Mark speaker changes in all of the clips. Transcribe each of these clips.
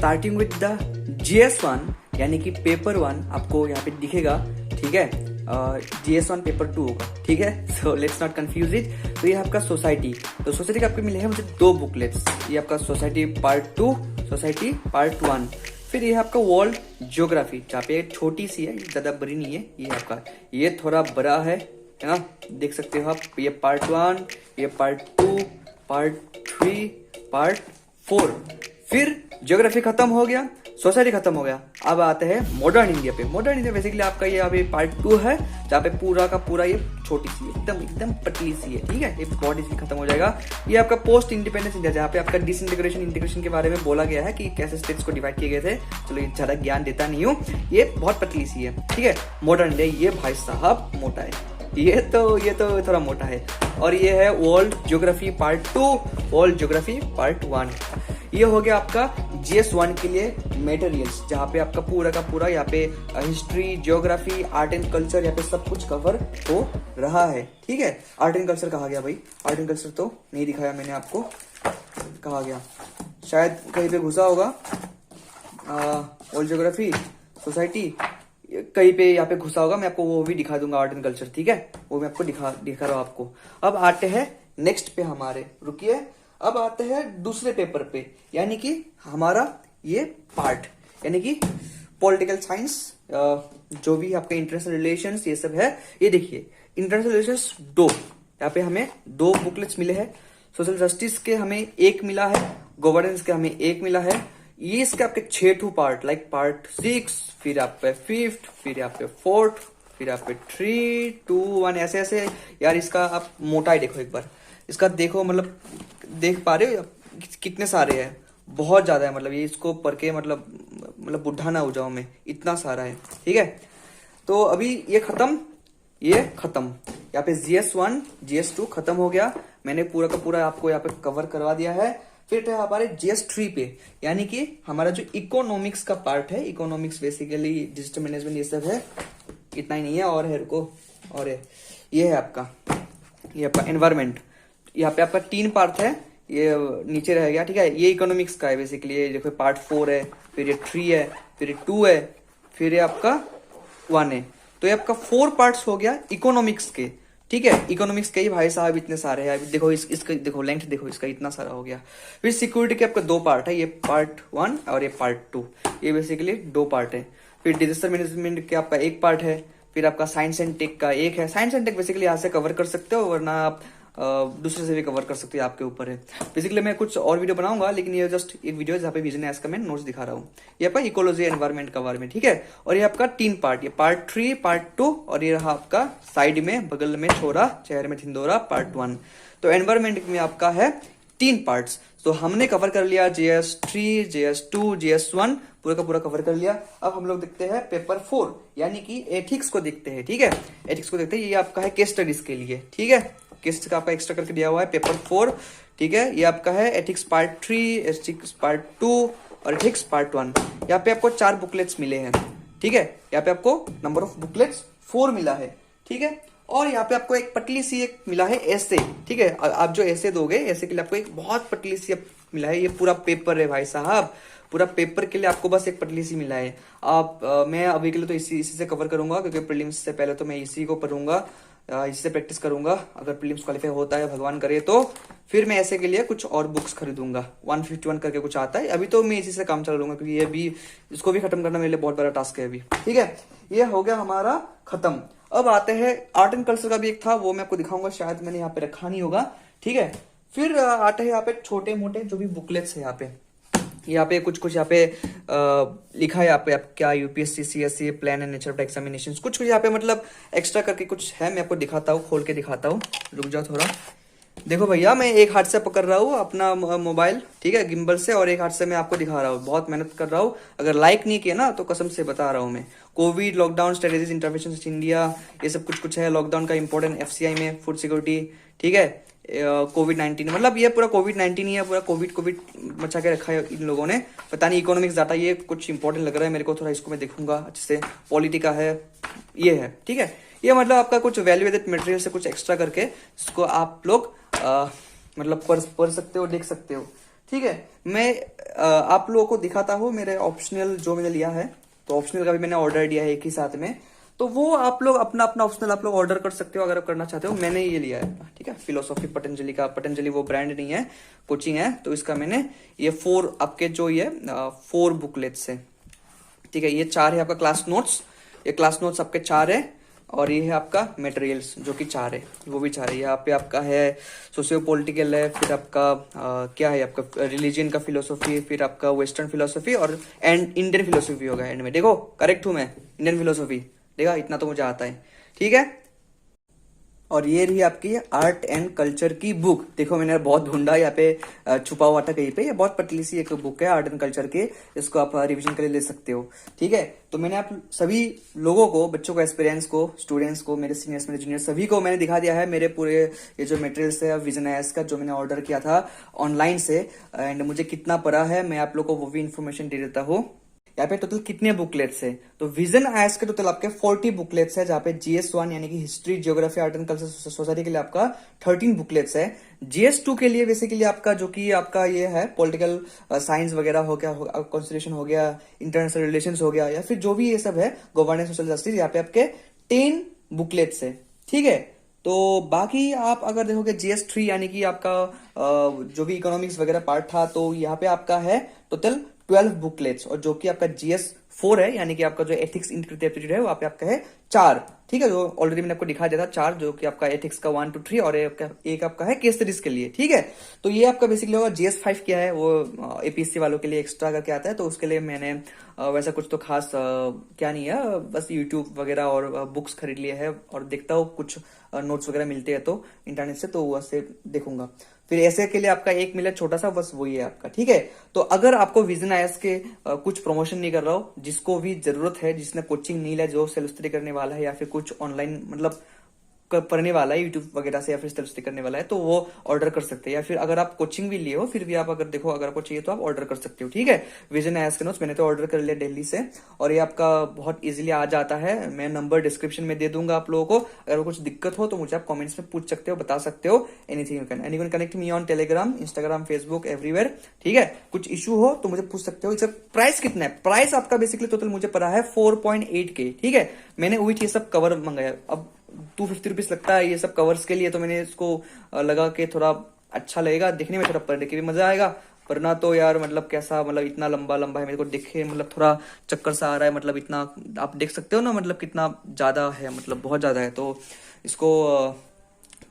Speaker 1: Starting with the GS1 यानी कि paper 1 आपको यहाँ पे दिखेगा, ठीक है। GS1 पेपर 2 होगा, ठीक है। So let's not confuse it. तो ये आपका सोसाइटी, तो सोसाइटी के आपको मिले हैं मुझे 2 बुकलेट्स। ये आपका सोसाइटी पार्ट 2, सोसाइटी पार्ट 1। फिर ये आपका वर्ल्ड ज्योग्राफी, जहाँ पे छोटी सी है, ज्यादा बड़ी नहीं है। ये आपका ये थोड़ा बड़ा है ना, देख सकते हो आप। ये पार्ट 1, ये पार्ट 2, पार्ट 3, पार्ट 4। फिर ज्योग्राफी खत्म हो गया, सोसाइटी खत्म हो गया। अब आते हैं मॉडर्न इंडिया पे। मॉडर्न इंडिया बेसिकली आपका ये अभी पार्ट 2 है, जहाँ पे पूरा का पूरा ये छोटी सी एकदम पतली सी है, ठीक है। ये बहुत इजी खत्म हो जाएगा। ये आपका पोस्ट इंडिपेंडेंस इंडिया, जहाँ पे आपका डिसइंटीग्रेशन इंटीग्रेशन के बारे में बोला गया है कि कैसे स्टेट्स को डिवाइड किए गए थे। चलो ये ज्यादा ज्ञान देता नहीं हूँ, ये बहुत पतली सी है, ठीक है। मॉडर्न इंडिया, ये भाई साहब मोटा है, ये तो थोड़ा मोटा है। और ये है world geography part 2, world geography part 1। ये हो गया आपका GS1 के लिए मटेरियल्स, जहाँ पे आपका पूरा का पूरा यहाँ पे history, geography, art and culture, यहाँ पे सब कुछ कवर हो रहा है, ठीक है। आर्ट एंड कल्चर कहा गया भाई, आर्ट एंड कल्चर तो नहीं दिखाया मैंने आपको, कहा गया शायद कहीं पे घुसा होगा। वर्ल्ड ज्योग्राफी, सोसाइटी कहीं पे यहाँ पे घुसा होगा, मैं आपको वो भी दिखा दूंगा, आर्ट एंड कल्चर, ठीक है। वो मैं आपको दिखा रहा हूँ आपको। अब आते हैं नेक्स्ट पे हमारे, रुकिए। अब आते हैं दूसरे पेपर पे, यानी कि हमारा ये पार्ट, यानी कि पॉलिटिकल साइंस, जो भी आपके इंटरनेशनल रिलेशंस ये सब है। ये देखिए इंटरनेशनल रिलेशंस 2, यहाँ पे हमें 2 बुकलेट्स मिले हैं। सोशल जस्टिस के हमें 1 मिला है, गवर्नेंस के हमें 1 मिला है। ये इसके आपके 6 पार्ट, लाइक पार्ट 6, फिर आप पे 5th, फिर आप पे 4th, फिर आप पे 3, 2, 1, ऐसे ऐसे। यार इसका आप मोटाई देखो एक बार, इसका देखो, मतलब देख पा रहे हो कितने सारे हैं, बहुत ज्यादा है। मतलब ये इसको पढ़ के मतलब बुढ़ा ना हो जाऊं मैं, इतना सारा है, ठीक है। तो अभी ये खत्म। यहाँ पे GS1, GS2 खत्म हो गया। मैंने पूरा का पूरा आपको यहाँ पे कवर करवा दिया है। फिर हमारे GS3 पे, यानी कि हमारा जो इकोनॉमिक्स का पार्ट है। इकोनॉमिक्स बेसिकली डिजिटल मैनेजमेंट ये सब है, इतना ही नहीं है, और है, रुको, और है, ये है आपका, ये आपका एनवायरमेंट। यहाँ पे आपका 3 पार्ट है, ये नीचे रह गया, ठीक है। ये इकोनॉमिक्स का है बेसिकली। ये देखो पार्ट 4 है, फिर ये 3 है, फिर ये 2 है, फिर ये आपका 1 है। तो ये आपका 4 पार्ट्स हो गया इकोनॉमिक्स के, ठीक है। इकोनॉमिक्स के ही भाई साहब इतने सारे हैं। देखो इसका देखो लेंथ देखो, इसका इतना सारा हो गया। फिर सिक्योरिटी के आपका 2 पार्ट है, ये पार्ट 1 और ये पार्ट 2। ये बेसिकली 2 पार्ट है। फिर डिजास्टर मैनेजमेंट के आपका 1 पार्ट है। फिर आपका साइंस एंड टेक का 1 है। साइंस एंड टेक बेसिकली यहाँ से कवर कर सकते हो, वरना आप दूसरे से भी कवर कर सकते हो, आपके ऊपर है। बेसिकली मैं कुछ और वीडियो बनाऊंगा, लेकिन ये जस्ट एक वीडियो है जहाँ पे विजन एस का मैं नोट्स दिखा रहा हूँ। ये आपका इकोलॉजी एनवायरमेंट का बारे में, ठीक है। और ये आपका 3 पार्ट, ये पार्ट 3, पार्ट 2, और ये रहा आपका साइड में बगल में छोरा चेहरे में थिंदोरा पार्ट 1। तो एनवायरमेंट में आपका है 3 पार्ट्स। तो हमने कवर कर लिया GS3, GS2, GS1, पूरा का पूरा कवर कर लिया। अब हम लोग देखते हैं पेपर 4, यानी कि एथिक्स को देखते हैं, ठीक है। एथिक्स को देखते हैं, ये आपका है केस स्टडीज के लिए, ठीक है। केस का आपका एक्स्ट्रा करके दिया हुआ है पेपर 4, ठीक है। ये आपका है एथिक्स पार्ट 3, एथिक्स पार्ट 2 और एथिक्स पार्ट 1। यहाँ पे आपको 4 बुकलेट्स मिले हैं, ठीक है। यहाँ पे आपको नंबर ऑफ बुकलेट्स 4 मिला है, ठीक है। और यहाँ पे आपको एक पतली सी एक मिला है ऐसे, ठीक है। आप जो ऐसे दोगे, ऐसे के लिए आपको एक बहुत पतली सी मिला है। ये पूरा पेपर है भाई साहब, पूरा पेपर के लिए आपको बस एक पतली सी मिला है। मैं अभी के लिए तो इसी से कवर करूंगा, क्योंकि प्रीलिम्स से पहले तो मैं इसी को पढ़ूंगा, इससे प्रैक्टिस करूंगा। अगर प्रीलिम्स क्वालिफाई होता है, भगवान करे, तो फिर मैं ऐसे के लिए कुछ और बुक्स खरीदूंगा। 151 करके कुछ आता है। अभी तो मैं इसी से काम चला लूंगा, क्योंकि ये भी, इसको भी खत्म करना मेरे लिए बहुत बड़ा टास्क है अभी, ठीक है। ये हो गया हमारा खत्म। अब आते हैं आर्ट एंड कल्चर का भी एक था, वो मैं आपको दिखाऊंगा, शायद मैंने यहाँ पे रखा नहीं होगा, ठीक है। फिर आते हैं यहाँ पे छोटे मोटे जो भी बुकलेट्स है। यहाँ पे कुछ यहाँ पे लिखा है, यहाँ पे आप क्या UPSC CSC plan and nature examination, कुछ यहाँ पे मतलब एक्स्ट्रा करके कुछ है। मैं आपको दिखाता हूँ, खोल के दिखाता हूँ, रुक जाओ थोड़ा। देखो भैया, मैं एक हाथ से पकड़ रहा हूँ अपना मोबाइल, ठीक है, गिम्बल से, और एक हाथ से मैं आपको दिखा रहा हूँ। बहुत मेहनत कर रहा हूँ। अगर लाइक नहीं किया ना, तो कसम से बता रहा हूँ मैं। Covid, lockdown strategies, intervention India, ये सब कुछ है। लॉकडाउन का इंपॉर्टेंट FCI में, फूड सिक्योरिटी, ठीक है। कोविड-19, मतलब ये पूरा कोविड-19 ही है, पूरा कोविड मचा के रखा है इन लोगों ने। पता नहीं इकोनॉमिक्स डाटा, ये कुछ इंपॉर्टेंट लग रहा है मेरे को थोड़ा, इसको मैं देखूंगा अच्छे से। पॉलिटिका है, ये है, ठीक है। ये मतलब आपका कुछ वैल्यू एडेड मटेरियल से कुछ एक्स्ट्रा करके, जिसको आप लोग मतलब पढ़ सकते हो, देख सकते हो, ठीक है। मैं आप लोगों को दिखाता हूँ मेरे ऑप्शनल जो मैंने लिया है। तो ऑप्शनल का भी मैंने ऑर्डर दिया है एक ही साथ में, तो वो आप लोग अपना अपना ऑप्शनल आप लोग ऑर्डर कर सकते हो अगर आप करना चाहते हो। मैंने ये लिया है, ठीक है, फिलोसॉफी पतंजलि का। पतंजलि वो ब्रांड नहीं है, कोचिंग है, तो इसका मैंने ये 4 आपके जो ये 4 बुकलेट्स है, ठीक है। ये 4 है आपका क्लास नोट्स, ये क्लास नोट्स आपके 4 है, और ये है आपका मटेरियल्स जो कि 4 है, वो भी 4 है। यहाँ पे आपका है सोशियो पॉलिटिकल है, फिर आपका क्या है आपका रिलीजन का फिलोसॉफी, फिर आपका वेस्टर्न फिलोसॉफी और एंड इंडियन फिलोसॉफी होगा एंड में। देखो करेक्ट हूं मैं, इंडियन फिलोसॉफी, देखा इतना तो मुझे आता है, ठीक है। और ये रही आपकी आर्ट एंड कल्चर की बुक। देखो मैंने बहुत ढूंढा, यहाँ पे छुपा हुआ था कहीं पे। ये बहुत पतली सी एक बुक है आर्ट एंड कल्चर के, इसको आप रिवीजन के लिए ले सकते हो, ठीक है। तो मैंने आप सभी लोगों को, बच्चों को, एक्सपीरियंस को, स्टूडेंट्स को, मेरे सीनियर्स, मेरे जूनियर, सभी को मैंने दिखा दिया है मेरे पूरे ये जो मटेरियल्स है विजन आईएएस का, जो मैंने ऑर्डर किया था ऑनलाइन से, एंड मुझे कितना पड़ा है मैं आप लोग को वो भी इन्फॉर्मेशन दे देता हूँ। यहाँ पे टोटल कितने बुकलेट्स है, तो विजन आईएएस के टोटल आपके 40 बुकलेट्स है, जहाँ पे जीएस1 यानी कि history, geography, art and culture society के लिए आपका 13 बुकलेट्स है। जीएस2 के लिए बेसिकली आपका जो कि आपका ये है पॉलिटिकल साइंस वगैरह हो गया, कॉन्स्टिट्यूशन हो गया, इंटरनेशनल रिलेशंस हो गया, या फिर जो भी ये सब है गवर्नेंस, सोशल जस्टिस, यहाँ पे आपके 10 बुकलेट्स है, ठीक है। तो बाकी आप अगर देखोगे जीएस3 यानी कि आपका जो भी इकोनॉमिक्स वगैरह पार्ट था, तो यहाँ पे आपका है टोटल 12 बुकलेट्स, और जो कि आपका जीएस4 है यानी कि आपका जो एथिक्स इंटीग्रेटेड एप्टीट्यूड है, वो आपके आपका है 4, ठीक है। जो ऑलरेडी मैंने आपको दिखा दिया था 4, जो कि आपका एथिक्स का 1 to 3, और एक आपका है केस स्टडीज के लिए, ठीक है। तो ये आपका बेसिकली होगा। जीएस5 क्या है, वो एपीएससी वालों के लिए एक्स्ट्रा करके आता है, तो उसके लिए मैंने वैसा कुछ तो खास क्या नहीं है, बस यूट्यूब वगैरह और बुक्स खरीद लिए है, और देखता हूँ कुछ नोट्स वगैरह मिलते हैं तो इंटरनेट से, तो वैसे देखूंगा। फिर ऐसे के लिए आपका एक मिला छोटा सा, बस वही है आपका, ठीक है। तो अगर आपको विजन आईएएस के कुछ प्रमोशन नहीं कर रहा हो, जिसको भी जरूरत है, जिसने कोचिंग नहीं लिया, जो सेल्फ स्टडी करने वाला है, या फिर कुछ ऑनलाइन मतलब पढ़ने वाला है यूट्यूब वगैरह से, या फिर सेल्फ स्टडी करने वाला है, तो वो ऑर्डर कर सकते हैं। या फिर अगर आप कोचिंग भी लिए हो, फिर भी आप अगर देखो अगर आपको चाहिए तो आप ऑर्डर कर सकते हो, ठीक है। विजन आईएएस के नोट्स मैंने तो ऑर्डर कर लिया दिल्ली से, और ये आपका बहुत इजीली आ जाता है। मैं नंबर डिस्क्रिप्शन में दे दूंगा आप लोगों को, अगर कुछ दिक्कत हो तो मुझे आप कमेंट्स में पूछ सकते हो, बता सकते हो। Anything you can connect me on Telegram, Instagram, Facebook, everywhere, ठीक है। कुछ इशू हो तो मुझे पूछ सकते हो। इसका प्राइस कितना है, प्राइस आपका बेसिकली टोटल मुझे पड़ा है 4.8K, ठीक है। मैंने वही ये सब कवर मंगाया, अब 250 रुपीज लगता है ये सब कवर्स के लिए, तो मैंने इसको लगा के थोड़ा अच्छा लगेगा दिखने में, थोड़ा पढ़ने के भी मजा आएगा। वरना तो यार मतलब कैसा, मतलब इतना लंबा लंबा है, मेरे को दिखे मतलब थोड़ा चक्कर सा आ रहा है, मतलब इतना आप देख सकते हो ना, मतलब कितना ज्यादा है, मतलब बहुत ज्यादा है। तो इसको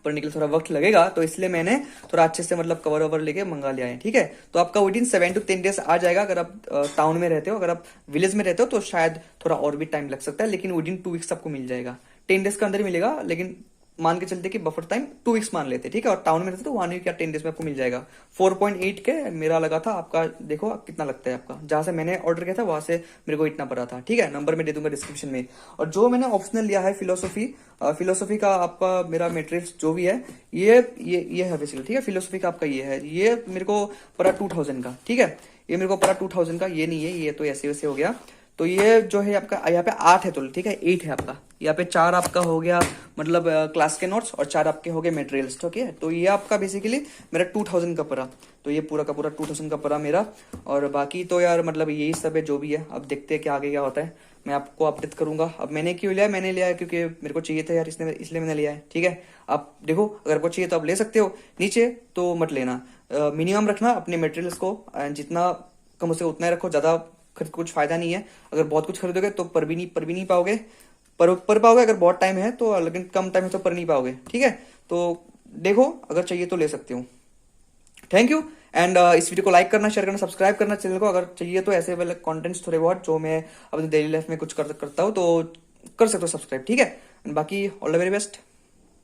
Speaker 1: पढ़ने के लिए थोड़ा वक्त लगेगा, तो इसलिए मैंने थोड़ा अच्छे से मतलब कवर ओवर लेके मंगा लिया है, ठीक है। तो आपका विद इन 7 to 10 डेज आ जाएगा, अगर आप टाउन में रहते हो। अगर आप विलेज में रहते हो तो शायद थोड़ा और भी टाइम लग सकता है, लेकिन विद इन 2 वीक्स आपको मिल जाएगा। 10 डेज का अंदर ही मिलेगा, लेकिन मान के चलते कि बफर टाइम 2 वीक्स मान लेते, ठीक है। और टाउन में रहते तो 1 वीक या 10 डेज में आपको मिल जाएगा। 4.8 के मेरा लगा था, आपका देखो कितना लगता है आपका, जहां से मैंने ऑर्डर किया था वहां से मेरे को इतना पड़ा था, ठीक है। नंबर मैं दे दूंगा डिस्क्रिप्शन में। और जो मैंने ऑप्शनल लिया है फिलोसॉफी का आपका मेरा मेटेरियल्स जो भी है, ये है बेसिकली, ठीक है। फिलोसॉफी का आपका ये है, ये मेरे को पड़ा 2000 का, ठीक है। ये मेरे को पड़ा 2000 का, ये नहीं है, ये तो ऐसे वैसे हो गया। तो ये जो है आपका यहाँ पे 8 है तो, ठीक है, 8 है आपका। यहाँ पे 4 आपका हो गया मतलब क्लास के नोट्स, और 4 आपके हो गए मटेरियल्स, ठीक है। तो ये आपका बेसिकली मेरा 2000 का पड़ा, तो ये पूरा का पूरा 2000 का पड़ा मेरा। और बाकी तो यार मतलब यही सब है जो भी है, अब देखते हैं कि आगे क्या होता है, मैं आपको अपडेट करूंगा। अब मैंने क्यों लिया है, मैंने लिया है क्योंकि मेरे को चाहिए था यार, इसलिए मैंने लिया है, ठीक है। आप देखो अगर आपको चाहिए तो आप ले सकते हो, नीचे तो मत लेना, मिनिमम रखना अपने मटेरियल्स को, जितना कम हो सके उतना ही रखो, ज्यादा खरीद कुछ फायदा नहीं है। अगर बहुत कुछ खरीदोगे तो पर भी नहीं पाओगे, पर पाओगे अगर बहुत टाइम है तो, लेकिन कम टाइम है तो पर नहीं पाओगे, ठीक है। तो देखो अगर चाहिए तो ले सकते हो। थैंक यू, एंड इस वीडियो को लाइक करना, शेयर करना, सब्सक्राइब करना चैनल को। अगर चाहिए तो ऐसे वाले कंटेंट्स थोड़े बहुत जो मैं अपनी डेली लाइफ में कुछ करता हूँ तो कर सकते हो सब्सक्राइब, ठीक है। बाकी ऑल द वेरी बेस्ट।